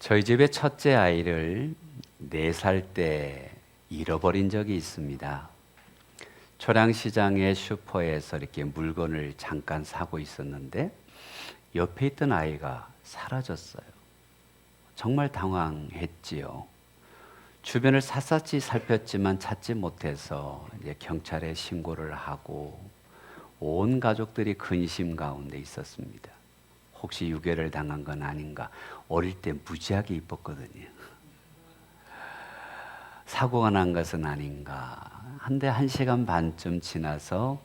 저희 집의 첫째 아이를 4살 때 잃어버린 적이 있습니다. 초량시장의 슈퍼에서 이렇게 물건을 잠깐 사고 있었는데 옆에 있던 아이가 사라졌어요. 정말 당황했지요. 주변을 샅샅이 살폈지만 찾지 못해서 이제 경찰에 신고를 하고 온 가족들이 근심 가운데 있었습니다. 혹시 유괴를 당한 건 아닌가? 어릴 때 무지하게 이뻤거든요. 사고가 난 것은 아닌가? 한데 1시간 반쯤 지나서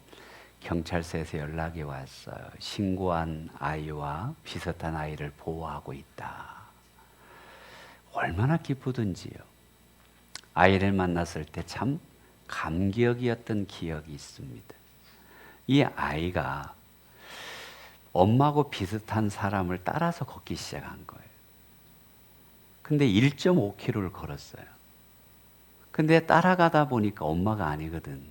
경찰서에서 연락이 왔어요. 신고한 아이와 비슷한 아이를 보호하고 있다. 얼마나 기쁘든지요. 아이를 만났을 때 참 감격이었던 기억이 있습니다. 이 아이가 엄마하고 비슷한 사람을 따라서 걷기 시작한 거예요. 근데 1.5km를 걸었어요. 근데 따라가다 보니까 엄마가 아니거든.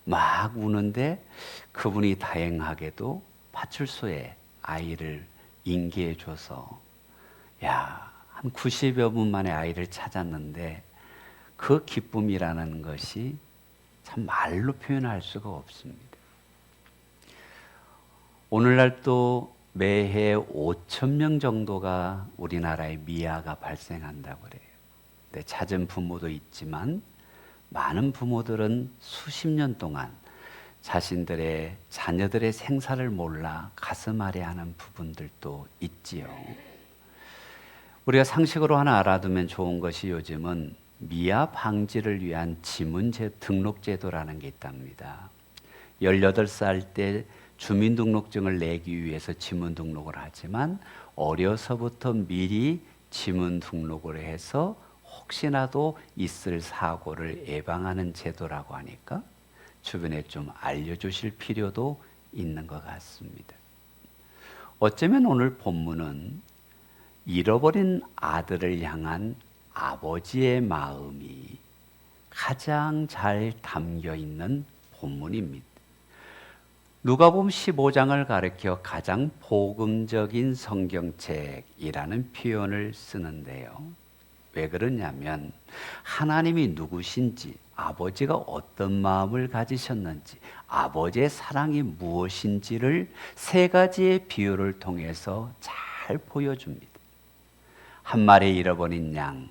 막 우는데 그분이 다행하게도 파출소에 아이를 인계해 줘서 한 90여 분 만에 아이를 찾았는데 그 기쁨이라는 것이 참 말로 표현할 수가 없습니다. 오늘날 또 매해 5,000명 정도가 우리나라에 미아가 발생한다고 그래요. 근데 찾은 부모도 있지만 많은 부모들은 수십 년 동안 자신들의 자녀들의 생사를 몰라 가슴 아래하는 부분들도 있지요. 우리가 상식으로 하나 알아두면 좋은 것이 요즘은 미아 방지를 위한 지문 등록제도라는 게 있답니다. 18살 때 주민등록증을 내기 위해서 지문 등록을 하지만 어려서부터 미리 지문 등록을 해서 혹시나도 있을 사고를 예방하는 제도라고 하니까 주변에 좀 알려주실 필요도 있는 것 같습니다. 어쩌면 오늘 본문은 잃어버린 아들을 향한 아버지의 마음이 가장 잘 담겨 있는 본문입니다. 누가복음 15장을 가리켜 가장 복음적인 성경책이라는 표현을 쓰는데요. 왜 그러냐면 하나님이 누구신지, 아버지가 어떤 마음을 가지셨는지, 아버지의 사랑이 무엇인지를 3가지의 비유를 통해서 잘 보여줍니다. 한 마리 잃어버린 양,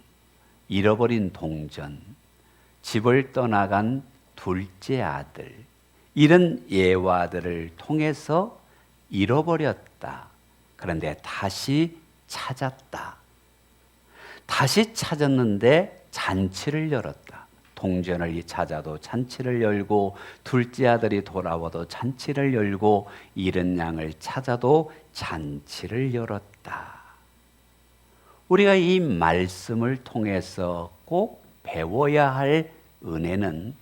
잃어버린 동전, 집을 떠나간 둘째 아들, 이런 예화들을 통해서 잃어버렸다. 그런데 다시 찾았다. 다시 찾았는데 잔치를 열었다. 동전을 찾아도 잔치를 열고 둘째 아들이 돌아와도 잔치를 열고 잃은 양을 찾아도 잔치를 열었다. 우리가 이 말씀을 통해서 꼭 배워야 할 은혜는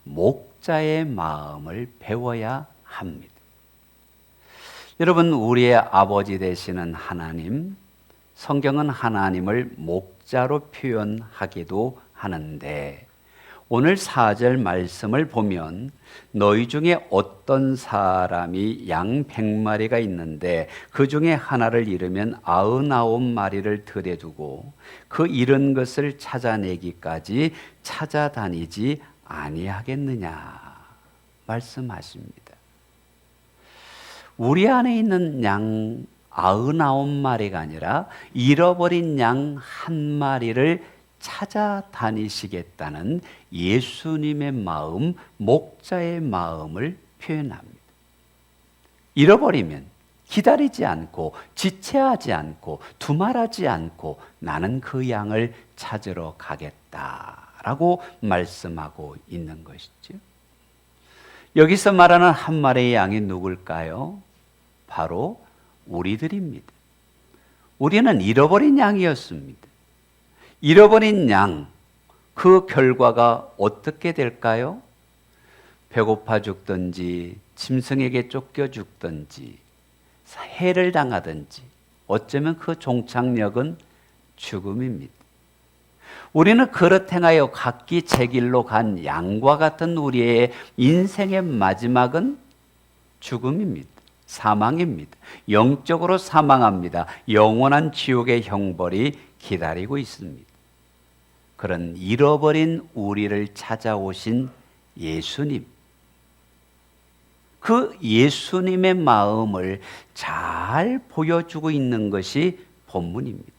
목자의 마음을 배워야 합니다. 여러분, 우리의 아버지 되시는 하나님, 성경은 하나님을 목자로 표현하기도 하는데 오늘 4절 말씀을 보면 너희 중에 어떤 사람이 양 100마리가 있는데 그 중에 하나를 잃으면 99마리를 들여 두고 그 잃은 것을 찾아내기까지 찾아다니지 아니하겠느냐 말씀하십니다. 우리 안에 있는 양 99마리가 아니라 잃어버린 양 1마리를 찾아다니시겠다는 예수님의 마음, 목자의 마음을 표현합니다. 잃어버리면 기다리지 않고 지체하지 않고 두말하지 않고 나는 그 양을 찾으러 가겠다라고 말씀하고 있는 것이죠. 여기서 말하는 1마리의 양이 누굴까요? 바로 우리들입니다. 우리는 잃어버린 양이었습니다. 잃어버린 양, 그 결과가 어떻게 될까요? 배고파 죽든지 짐승에게 쫓겨 죽든지 해를 당하든지 어쩌면 그 종착역은 죽음입니다. 우리는 그릇 행하여 각기 제 길로 간 양과 같은 우리의 인생의 마지막은 죽음입니다. 사망입니다. 영적으로 사망합니다. 영원한 지옥의 형벌이 기다리고 있습니다. 그런 잃어버린 우리를 찾아오신 예수님, 그 예수님의 마음을 잘 보여주고 있는 것이 본문입니다.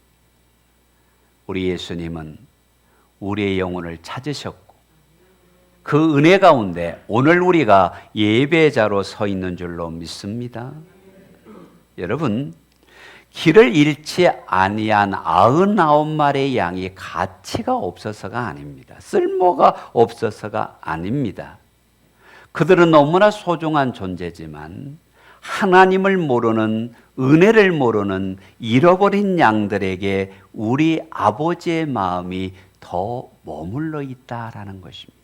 우리 예수님은 우리의 영혼을 찾으셨고 그 은혜 가운데 오늘 우리가 예배자로 서 있는 줄로 믿습니다. 여러분, 길을 잃지 아니한 99마리의 양이 가치가 없어서가 아닙니다. 쓸모가 없어서가 아닙니다. 그들은 너무나 소중한 존재지만 하나님을 모르는, 은혜를 모르는 잃어버린 양들에게 우리 아버지의 마음이 더 머물러 있다라는 것입니다.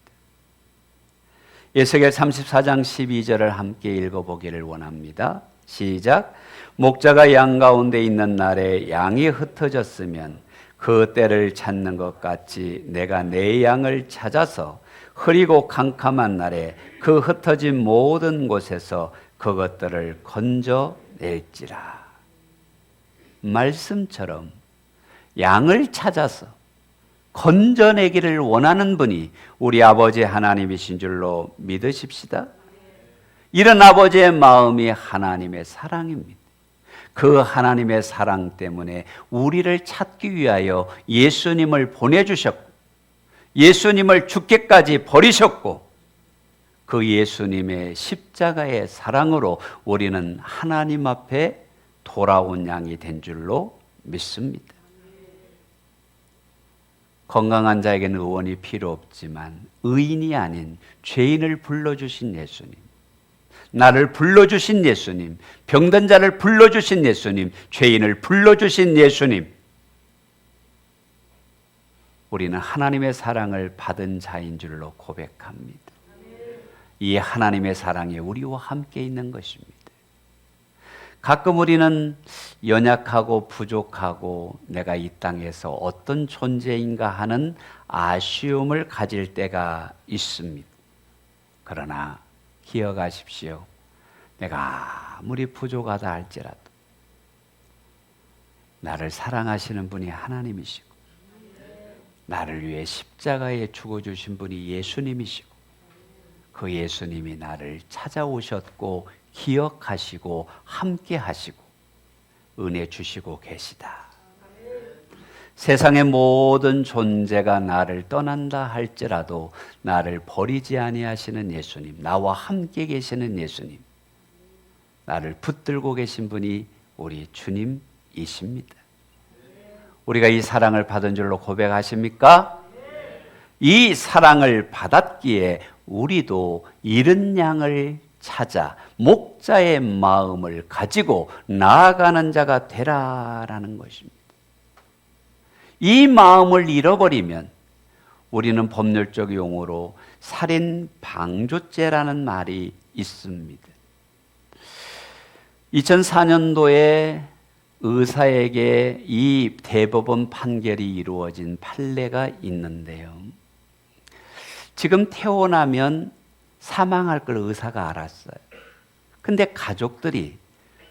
에스겔 34장 12절을 함께 읽어보기를 원합니다. 시작. 목자가 양 가운데 있는 날에 양이 흩어졌으면 그 때를 찾는 것 같이 내가 내 양을 찾아서 흐리고 캄캄한 날에 그 흩어진 모든 곳에서 그것들을 건져낼지라. 말씀처럼 양을 찾아서 건져내기를 원하는 분이 우리 아버지 하나님이신 줄로 믿으십시다. 이런 아버지의 마음이 하나님의 사랑입니다. 그 하나님의 사랑 때문에 우리를 찾기 위하여 예수님을 보내주셨고 예수님을 죽기까지 버리셨고 그 예수님의 십자가의 사랑으로 우리는 하나님 앞에 돌아온 양이 된 줄로 믿습니다. 건강한 자에게는 의원이 필요 없지만 의인이 아닌 죄인을 불러주신 예수님, 나를 불러주신 예수님, 병든 자를 불러주신 예수님, 죄인을 불러주신 예수님, 우리는 하나님의 사랑을 받은 자인 줄로 고백합니다. 이 하나님의 사랑이 우리와 함께 있는 것입니다. 가끔 우리는 연약하고 부족하고 내가 이 땅에서 어떤 존재인가 하는 아쉬움을 가질 때가 있습니다. 그러나 기억하십시오. 내가 아무리 부족하다 할지라도 나를 사랑하시는 분이 하나님이시고 나를 위해 십자가에 죽어주신 분이 예수님이시고 그 예수님이 나를 찾아오셨고 기억하시고 함께 하시고 은혜 주시고 계시다. 세상의 모든 존재가 나를 떠난다 할지라도 나를 버리지 아니하시는 예수님, 나와 함께 계시는 예수님, 나를 붙들고 계신 분이 우리 주님이십니다. 우리가 이 사랑을 받은 줄로 고백하십니까? 이 사랑을 받았기에 우리도 잃은 양을 찾아 목자의 마음을 가지고 나아가는 자가 되라라는 것입니다. 이 마음을 잃어버리면 우리는 법률적 용어로 살인 방조죄라는 말이 있습니다. 2004년도에 의사에게 이 대법원 판결이 이루어진 판례가 있는데요. 지금 태어나면 사망할 걸 의사가 알았어요. 근데 가족들이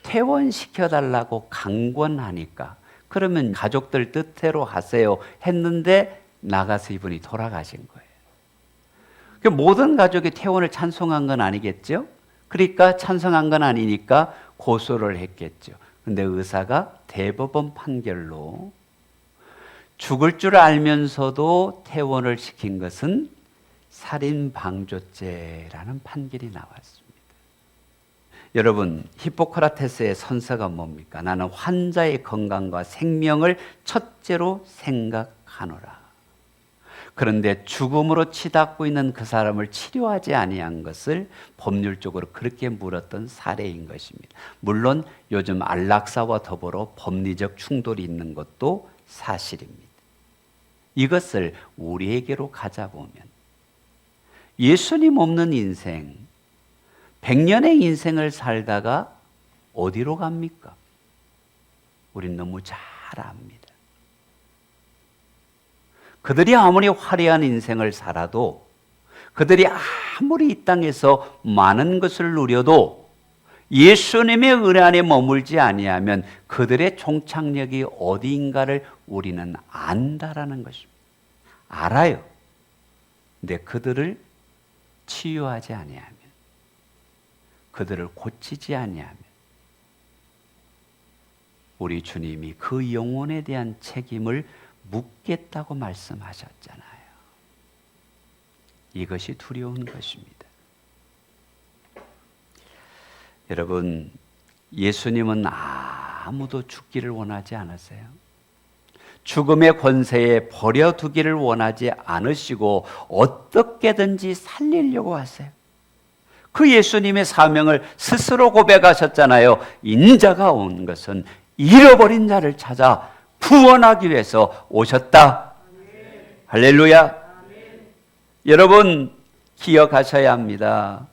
퇴원시켜달라고 강권하니까 그러면 가족들 뜻대로 하세요 했는데 나가서 이분이 돌아가신 거예요. 모든 가족이 퇴원을 찬성한 건 아니겠죠? 그러니까 찬성한 건 아니니까 고소를 했겠죠. 근데 의사가 대법원 판결로 죽을 줄 알면서도 퇴원을 시킨 것은 살인방조죄라는 판결이 나왔습니다. 여러분, 히포크라테스의 선서가 뭡니까? 나는 환자의 건강과 생명을 첫째로 생각하노라. 그런데 죽음으로 치닫고 있는 그 사람을 치료하지 아니한 것을 법률적으로 그렇게 물었던 사례인 것입니다. 물론 요즘 안락사와 더불어 법리적 충돌이 있는 것도 사실입니다. 이것을 우리에게로 가져보면 예수님 없는 인생, 100년의 인생을 살다가 어디로 갑니까? 우린 너무 잘 압니다. 그들이 아무리 화려한 인생을 살아도, 그들이 아무리 이 땅에서 많은 것을 누려도 예수님의 은혜 안에 머물지 아니하면 그들의 종착역이 어디인가를 우리는 안다라는 것입니다. 알아요. 근데 그들을 치유하지 아니하면, 그들을 고치지 아니하면 우리 주님이 그 영혼에 대한 책임을 묻겠다고 말씀하셨잖아요. 이것이 두려운 것입니다. 여러분, 예수님은 아무도 죽기를 원하지 않으세요. 죽음의 권세에 버려두기를 원하지 않으시고 어떻게든지 살리려고 하세요. 그 예수님의 사명을 스스로 고백하셨잖아요. 인자가 온 것은 잃어버린 자를 찾아 구원하기 위해서 오셨다. 할렐루야. 여러분, 기억하셔야 합니다.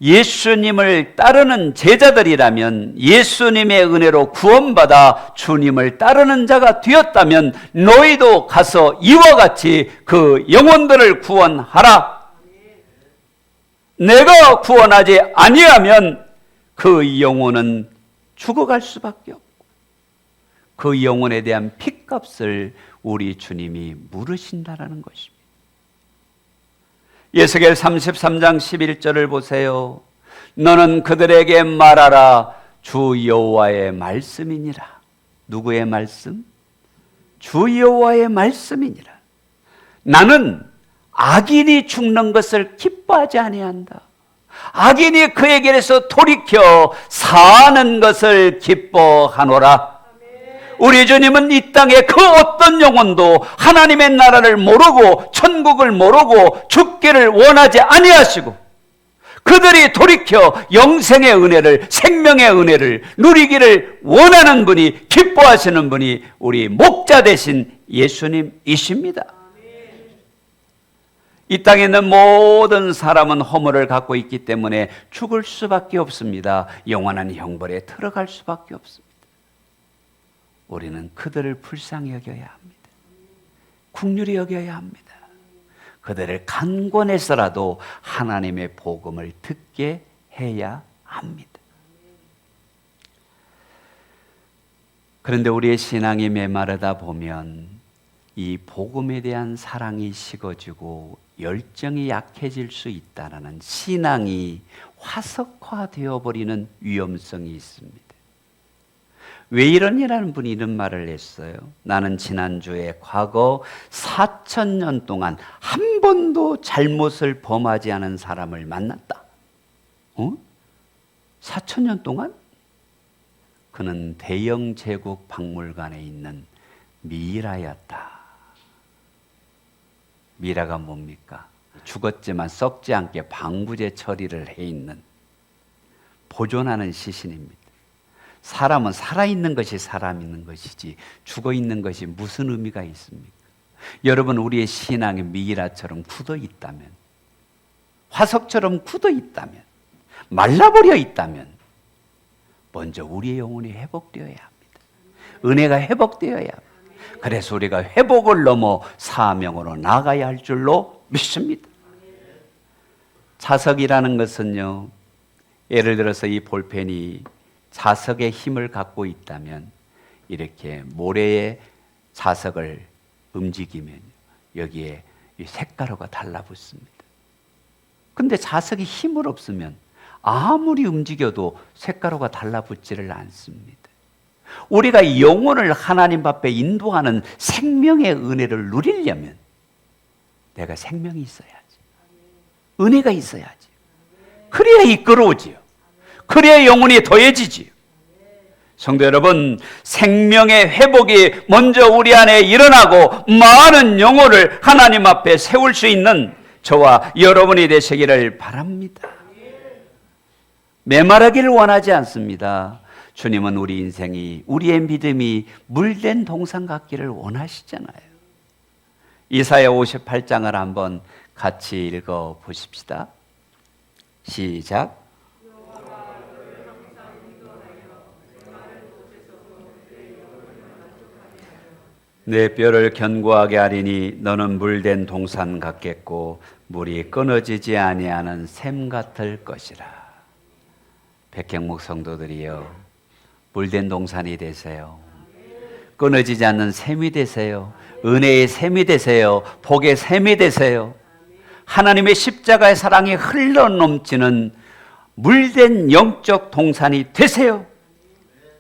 예수님을 따르는 제자들이라면, 예수님의 은혜로 구원받아 주님을 따르는 자가 되었다면 너희도 가서 이와 같이 그 영혼들을 구원하라. 내가 구원하지 아니하면 그 영혼은 죽어갈 수밖에 없고 그 영혼에 대한 핏값을 우리 주님이 물으신다라는 것입니다. 에스겔 33장 11절을 보세요. 너는 그들에게 말하라. 주 여호와의 말씀이니라. 누구의 말씀? 주 여호와의 말씀이니라. 나는 악인이 죽는 것을 기뻐하지 아니한다. 악인이 그에게서 돌이켜 사는 것을 기뻐하노라. 우리 주님은 이 땅에 그 어떤 영혼도 하나님의 나라를 모르고 천국을 모르고 죽기를 원하지 아니하시고 그들이 돌이켜 영생의 은혜를, 생명의 은혜를 누리기를 원하는 분이, 기뻐하시는 분이 우리 목자 되신 예수님이십니다. 이 땅에 있는 모든 사람은 허물을 갖고 있기 때문에 죽을 수밖에 없습니다. 영원한 형벌에 들어갈 수밖에 없습니다. 우리는 그들을 불쌍히 여겨야 합니다. 긍휼히 여겨야 합니다. 그들을 간권해서라도 하나님의 복음을 듣게 해야 합니다. 그런데 우리의 신앙이 메마르다 보면 이 복음에 대한 사랑이 식어지고 열정이 약해질 수 있다는 신앙이 화석화되어 버리는 위험성이 있습니다. 왜 이러냐라는 분이 이런 말을 했어요. 나는 지난주에 과거 4,000년 동안 한 번도 잘못을 범하지 않은 사람을 만났다. 4,000년 동안? 그는 대영 제국 박물관에 있는 미라였다. 미라가 뭡니까? 죽었지만 썩지 않게 방부제 처리를 해 있는, 보존하는 시신입니다. 사람은 살아있는 것이 사람 있는 것이지 죽어있는 것이 무슨 의미가 있습니까? 여러분, 우리의 신앙이 미이라처럼 굳어 있다면, 화석처럼 굳어 있다면, 말라버려 있다면 먼저 우리의 영혼이 회복되어야 합니다. 은혜가 회복되어야 합니다. 그래서 우리가 회복을 넘어 사명으로 나가야 할 줄로 믿습니다. 자석이라는 것은요, 예를 들어서 이 볼펜이 자석의 힘을 갖고 있다면 이렇게 모래의 자석을 움직이면 여기에 색가루가 달라붙습니다. 근데 자석이 힘을 없으면 아무리 움직여도 색가루가 달라붙지를 않습니다. 우리가 영혼을 하나님 앞에 인도하는 생명의 은혜를 누리려면 내가 생명이 있어야지, 은혜가 있어야지. 그래야 이끌어오지요. 그래야 영혼이 더해지지요. 성도 여러분, 생명의 회복이 먼저 우리 안에 일어나고 많은 영혼을 하나님 앞에 세울 수 있는 저와 여러분이 되시기를 바랍니다. 메마르기를 원하지 않습니다. 주님은 우리 인생이, 우리의 믿음이 물된 동산 같기를 원하시잖아요. 이사야 58장을 한번 같이 읽어 보십시다. 시작. 내 뼈를 견고하게 하리니 너는 물된 동산 같겠고 물이 끊어지지 아니하는 샘 같을 것이라. 백행목 성도들이여, 물된 동산이 되세요. 끊어지지 않는 샘이 되세요. 은혜의 샘이 되세요. 복의 샘이 되세요. 하나님의 십자가의 사랑이 흘러넘치는 물된 영적 동산이 되세요.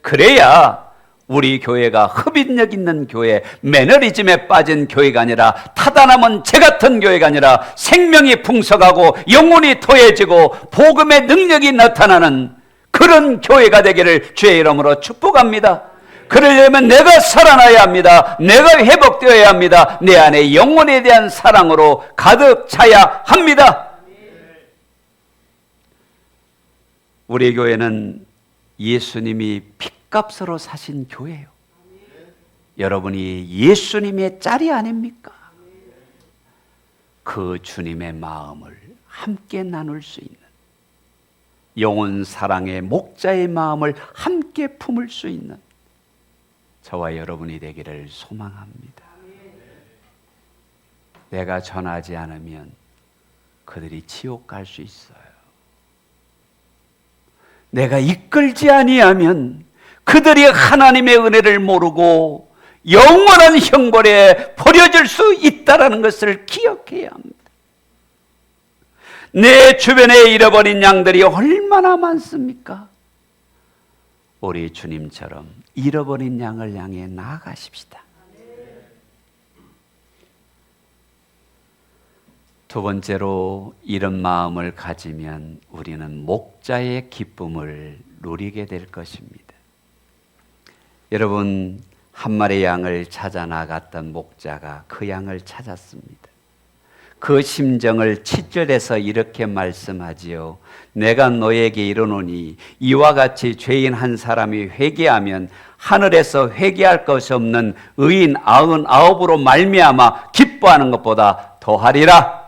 그래야 우리 교회가 흡인력 있는 교회, 매너리즘에 빠진 교회가 아니라, 타다남은 재 같은 교회가 아니라 생명이 풍성하고 영혼이 토해지고 복음의 능력이 나타나는 그런 교회가 되기를 주의 이름으로 축복합니다. 그러려면 내가 살아나야 합니다. 내가 회복되어야 합니다. 내 안에 영혼에 대한 사랑으로 가득 차야 합니다. 우리 교회는 예수님이 핏값으로 사신 교회예요. 여러분이 예수님의 짤이 아닙니까? 그 주님의 마음을 함께 나눌 수 있는, 영혼 사랑의 목자의 마음을 함께 품을 수 있는 저와 여러분이 되기를 소망합니다. 내가 전하지 않으면 그들이 지옥 갈 수 있어요. 내가 이끌지 아니하면 그들이 하나님의 은혜를 모르고 영원한 형벌에 버려질 수 있다는 것을 기억해야 합니다. 내 주변에 잃어버린 양들이 얼마나 많습니까? 우리 주님처럼 잃어버린 양을 향해 나아가십시다. 두 번째로, 이런 마음을 가지면 우리는 목자의 기쁨을 누리게 될 것입니다. 여러분, 한 마리 양을 찾아 나갔던 목자가 그 양을 찾았습니다. 그 심정을 7절에서 이렇게 말씀하지요. 내가 너에게 이르노니 이와 같이 죄인 한 사람이 회개하면 하늘에서 회개할 것이 없는 의인 99으로 말미암아 기뻐하는 것보다 더하리라.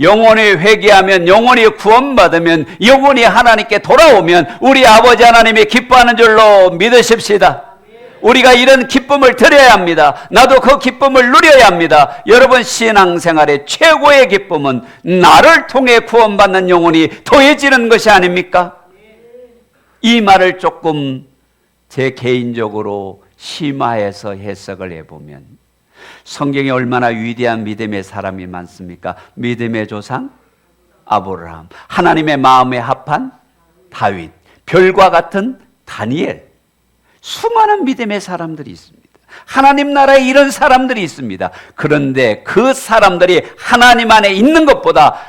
영원히 회개하면, 영원히 구원받으면, 영원히 하나님께 돌아오면 우리 아버지 하나님이 기뻐하는 줄로 믿으십시다. 우리가 이런 기쁨을 드려야 합니다. 나도 그 기쁨을 누려야 합니다. 여러분, 신앙생활의 최고의 기쁨은 나를 통해 구원받는 영혼이 더해지는 것이 아닙니까? 이 말을 조금 제 개인적으로 심화해서 해석을 해보면, 성경에 얼마나 위대한 믿음의 사람이 많습니까? 믿음의 조상 아브라함, 하나님의 마음에 합한 다윗, 별과 같은 다니엘, 수많은 믿음의 사람들이 있습니다. 하나님 나라에 이런 사람들이 있습니다. 그런데 그 사람들이 하나님 안에 있는 것보다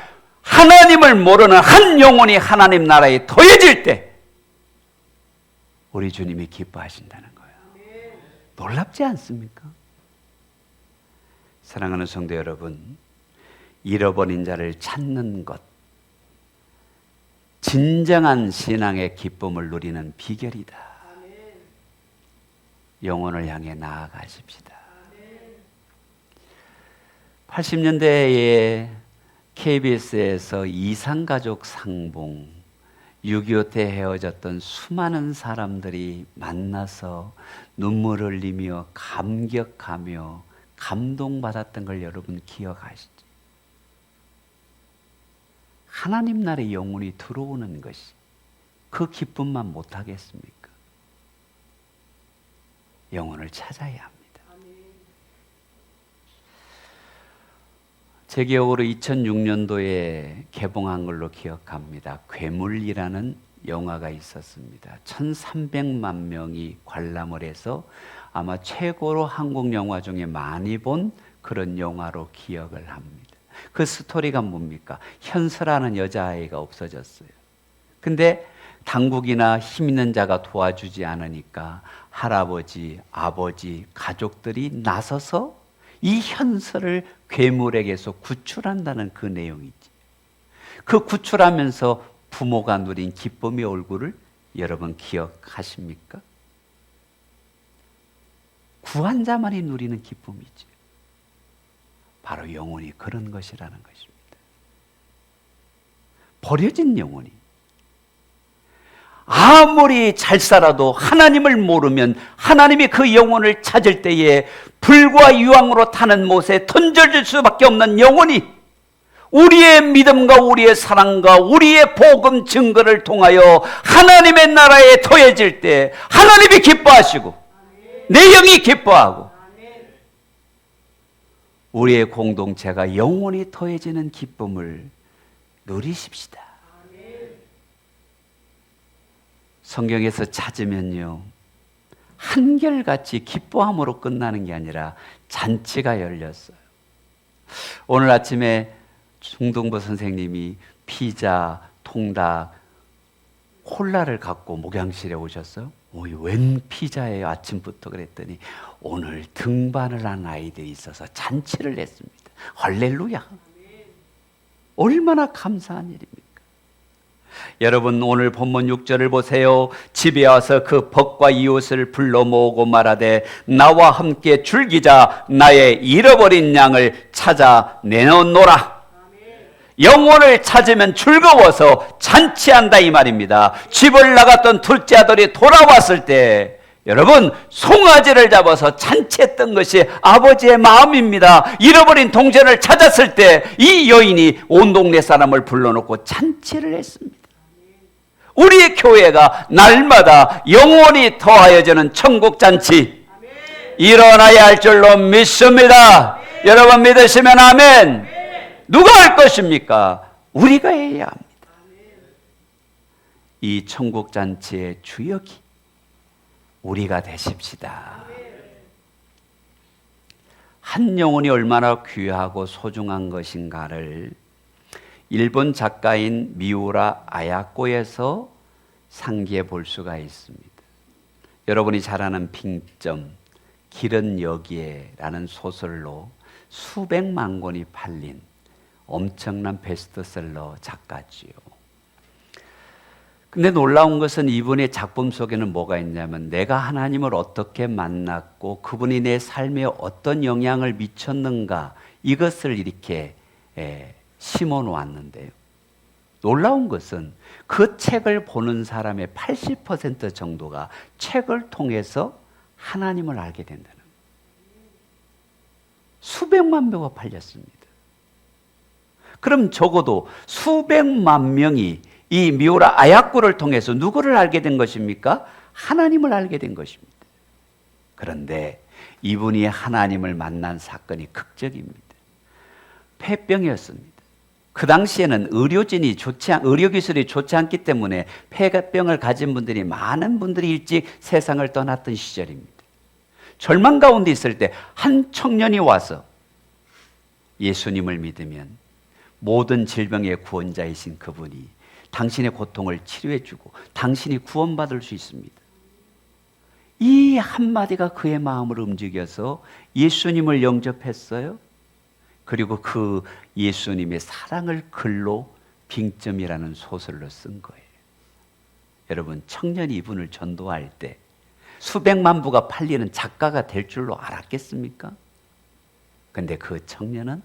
하나님을 모르는 한 영혼이 하나님 나라에 더해질 때 우리 주님이 기뻐하신다는 거예요. 놀랍지 않습니까? 사랑하는 성도 여러분, 잃어버린 자를 찾는 것, 진정한 신앙의 기쁨을 누리는 비결이다. 영혼을 향해 나아가십시다. 80년대에 KBS에서 이상가족 상봉, 6.25 때 헤어졌던 수많은 사람들이 만나서 눈물을 흘리며 감격하며 감동받았던 걸 여러분 기억하시죠? 하나님 나라의 영혼이 들어오는 것이 그 기쁨만 못하겠습니까? 영혼을 찾아야 합니다. 제 기억으로 2006년도에 개봉한 걸로 기억합니다. 괴물이라는 영화가 있었습니다. 1300만 명이 관람을 해서 아마 최고로 한국 영화 중에 많이 본 그런 영화로 기억을 합니다. 그 스토리가 뭡니까? 현서라는 여자아이가 없어졌어요. 근데 당국이나 힘 있는 자가 도와주지 않으니까 할아버지, 아버지, 가족들이 나서서 이 현서를 괴물에게서 구출한다는 그 내용이지. 그 구출하면서 부모가 누린 기쁨의 얼굴을 여러분 기억하십니까? 구한 자만이 누리는 기쁨이지. 바로 영혼이 그런 것이라는 것입니다. 버려진 영혼이 아무리 잘 살아도 하나님을 모르면 하나님이 그 영혼을 찾을 때에 불과 유황으로 타는 못에 던져질 수밖에 없는 영혼이 우리의 믿음과 우리의 사랑과 우리의 복음 증거를 통하여 하나님의 나라에 더해질 때 하나님이 기뻐하시고 내 영이 기뻐하고 우리의 공동체가 영원히 더해지는 기쁨을 누리십시다. 성경에서 찾으면요, 한결같이 기뻐함으로 끝나는 게 아니라 잔치가 열렸어요. 오늘 아침에 중동부 선생님이 피자, 통닭, 콜라를 갖고 목양실에 오셨어요. 웬 피자예요? 아침부터 그랬더니 오늘 등반을 한 아이들이 있어서 잔치를 했습니다. 할렐루야. 얼마나 감사한 일입니까? 여러분, 오늘 본문 6절을 보세요. 집에 와서 그 벗과 이웃을 불러 모으고 말하되 나와 함께 즐기자. 나의 잃어버린 양을 찾아 내놓노라. 영혼을 찾으면 즐거워서 잔치한다 이 말입니다. 집을 나갔던 둘째 아들이 돌아왔을 때 여러분, 송아지를 잡아서 잔치했던 것이 아버지의 마음입니다. 잃어버린 동전을 찾았을 때 이 여인이 온 동네 사람을 불러놓고 잔치를 했습니다. 우리의 교회가 날마다 영원히 더하여지는 천국잔치 일어나야 할 줄로 믿습니다. 여러분 믿으시면 아멘. 누가 할 것입니까? 우리가 해야 합니다. 이 천국잔치의 주역이 우리가 되십시다. 한 영혼이 얼마나 귀하고 소중한 것인가를 일본 작가인 미우라 아야코에서 상기해 볼 수가 있습니다. 여러분이 잘 아는 빙점, 길은 여기에라는 소설로 수백만 권이 팔린 엄청난 베스트셀러 작가지요. 근데 놀라운 것은 이분의 작품 속에는 뭐가 있냐면 내가 하나님을 어떻게 만났고 그분이 내 삶에 어떤 영향을 미쳤는가 이것을 이렇게 심어 놓았는데요. 놀라운 것은 그 책을 보는 사람의 80% 정도가 책을 통해서 하나님을 알게 된다는 거예요. 수백만 부가 팔렸습니다. 그럼 적어도 수백만 명이 이 미우라 아야코를 통해서 누구를 알게 된 것입니까? 하나님을 알게 된 것입니다. 그런데 이분이 하나님을 만난 사건이 극적입니다. 폐병이었습니다. 그 당시에는 의료기술이 좋지 않기 때문에 폐병을 가진 분들이 많은 분들이 일찍 세상을 떠났던 시절입니다. 절망 가운데 있을 때 한 청년이 와서 예수님을 믿으면 모든 질병의 구원자이신 그분이 당신의 고통을 치료해주고 당신이 구원받을 수 있습니다. 이 한마디가 그의 마음을 움직여서 예수님을 영접했어요. 그리고 그 예수님의 사랑을 글로 빙점이라는 소설로 쓴 거예요. 여러분, 청년이 이분을 전도할 때 수백만 부가 팔리는 작가가 될 줄로 알았겠습니까? 근데 그 청년은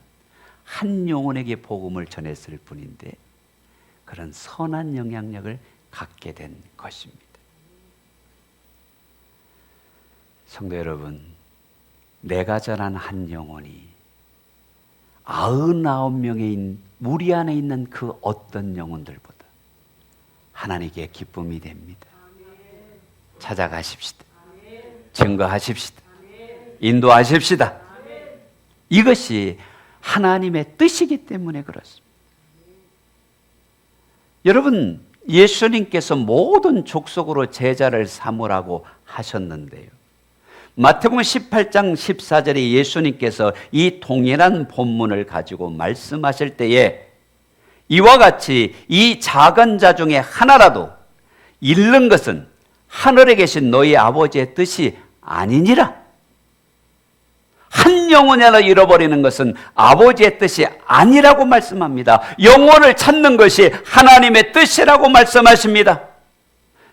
한 영혼에게 복음을 전했을 뿐인데 그런 선한 영향력을 갖게 된 것입니다. 성도 여러분, 내가 전한 한 영혼이 99명의 우리 안에 있는 그 어떤 영혼들보다 하나님께 기쁨이 됩니다. 찾아가십시다. 증거하십시다. 인도하십시다. 이것이 하나님의 뜻이기 때문에 그렇습니다. 여러분, 예수님께서 모든 족속으로 제자를 삼으라고 하셨는데요. 마태복음 18장 14절에 예수님께서 이 동일한 본문을 가지고 말씀하실 때에 이와 같이 이 작은 자 중에 하나라도 잃는 것은 하늘에 계신 너희 아버지의 뜻이 아니니라. 한 영혼이라도 잃어버리는 것은 아버지의 뜻이 아니라고 말씀합니다. 영혼을 찾는 것이 하나님의 뜻이라고 말씀하십니다.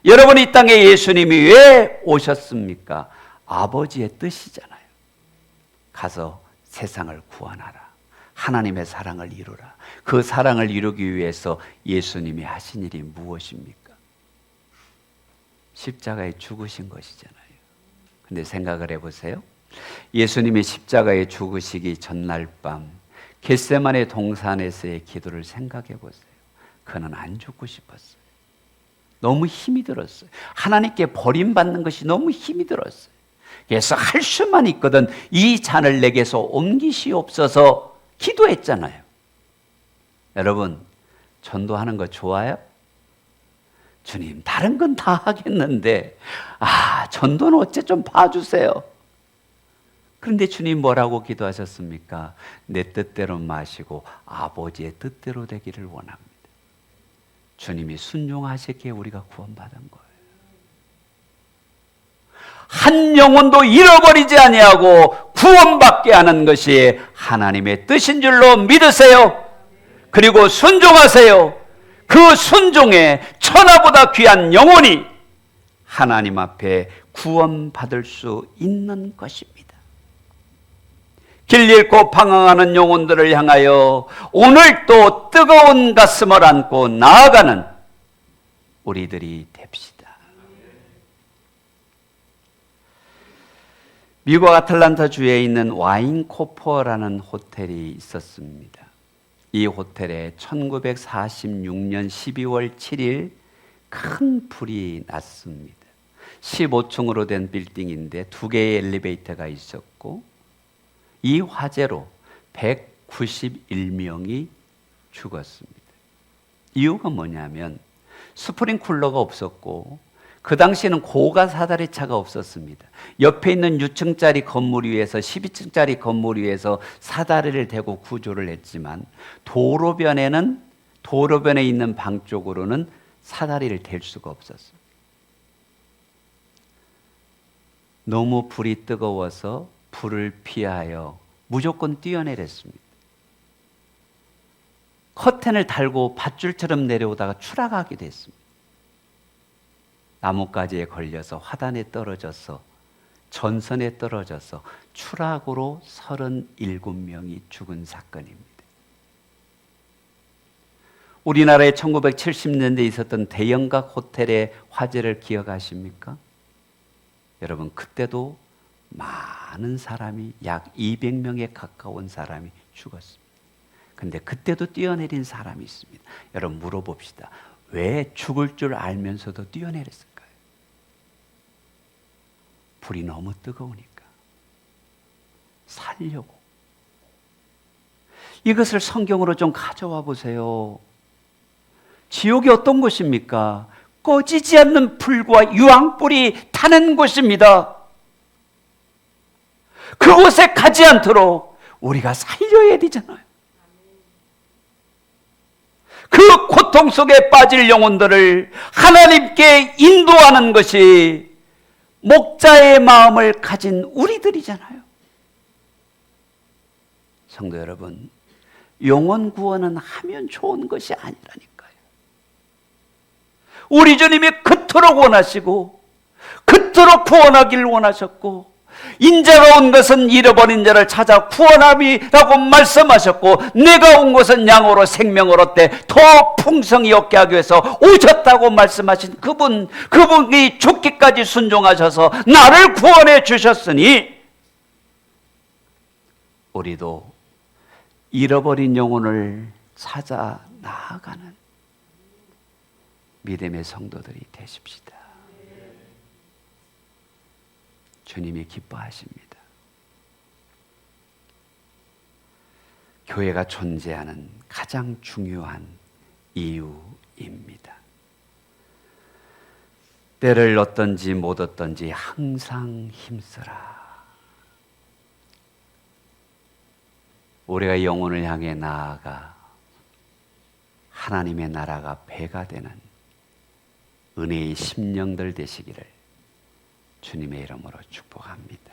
여러분, 이 땅에 예수님이 왜 오셨습니까? 아버지의 뜻이잖아요. 가서 세상을 구원하라. 하나님의 사랑을 이루라. 그 사랑을 이루기 위해서 예수님이 하신 일이 무엇입니까? 십자가에 죽으신 것이잖아요. 근데 생각을 해보세요. 예수님이 십자가에 죽으시기 전날 밤 겟세마네 동산에서의 기도를 생각해 보세요. 그는 안 죽고 싶었어요. 너무 힘이 들었어요. 하나님께 버림받는 것이 너무 힘이 들었어요. 그래서 할 수만 있거든 이 잔을 내게서 옮기시옵소서 기도했잖아요. 여러분, 전도하는 거 좋아요? 주님, 다른 건 다 하겠는데 전도는 어째 좀 봐주세요. 그런데 주님 뭐라고 기도하셨습니까? 내 뜻대로 마시고 아버지의 뜻대로 되기를 원합니다. 주님이 순종하시기에 우리가 구원받은 거예요. 한 영혼도 잃어버리지 아니하고 구원받게 하는 것이 하나님의 뜻인 줄로 믿으세요. 그리고 순종하세요. 그 순종에 천하보다 귀한 영혼이 하나님 앞에 구원받을 수 있는 것입니다. 길 잃고 방황하는 영혼들을 향하여 오늘도 뜨거운 가슴을 안고 나아가는 우리들이 됩시다. 미국 아틀란타 주에 있는 와인코퍼라는 호텔이 있었습니다. 이 호텔에 1946년 12월 7일 큰 불이 났습니다. 15층으로 된 빌딩인데 2개의 엘리베이터가 있었고 이 화재로 191명이 죽었습니다. 이유가 뭐냐면 스프링쿨러가 없었고 그 당시에는 고가 사다리차가 없었습니다. 옆에 있는 6층짜리 건물 위에서 12층짜리 건물 위에서 사다리를 대고 구조를 했지만 도로변에 있는 방 쪽으로는 사다리를 댈 수가 없었습니다. 너무 불이 뜨거워서 불을 피하여 무조건 뛰어내렸습니다. 커튼을 달고 밧줄처럼 내려오다가 추락하게 됐습니다. 나뭇가지에 걸려서 화단에 떨어져서 전선에 떨어져서 추락으로 37명이 죽은 사건입니다. 우리나라에 1970년대에 있었던 대형각 호텔의 화재를 기억하십니까? 여러분, 그때도 많은 사람이 약 200명에 가까운 사람이 죽었습니다. 근데 그때도 뛰어내린 사람이 있습니다. 여러분, 물어봅시다. 왜 죽을 줄 알면서도 뛰어내렸을까요? 불이 너무 뜨거우니까. 살려고. 이것을 성경으로 좀 가져와 보세요. 지옥이 어떤 곳입니까? 꺼지지 않는 불과 유황불이 타는 곳입니다. 그곳에 가지 않도록 우리가 살려야 되잖아요. 그 고통 속에 빠질 영혼들을 하나님께 인도하는 것이 목자의 마음을 가진 우리들이잖아요. 성도 여러분, 영혼 구원은 하면 좋은 것이 아니라니까요. 우리 주님이 그토록 원하시고 그토록 구원하기를 원하셨고 인자가 온 것은 잃어버린 자를 찾아 구원함이라고 말씀하셨고 내가 온 것은 양으로 생명을 얻되 더 풍성히 얻게 하기 위해서 오셨다고 말씀하신 그분이 죽기까지 순종하셔서 나를 구원해 주셨으니 우리도 잃어버린 영혼을 찾아 나아가는 믿음의 성도들이 되십시다. 주님이 기뻐하십니다. 교회가 존재하는 가장 중요한 이유입니다. 때를 얻든지 못 얻든지 항상 힘쓰라. 우리가 영혼을 향해 나아가 하나님의 나라가 배가 되는 은혜의 심령들 되시기를 주님의 이름으로 축복합니다.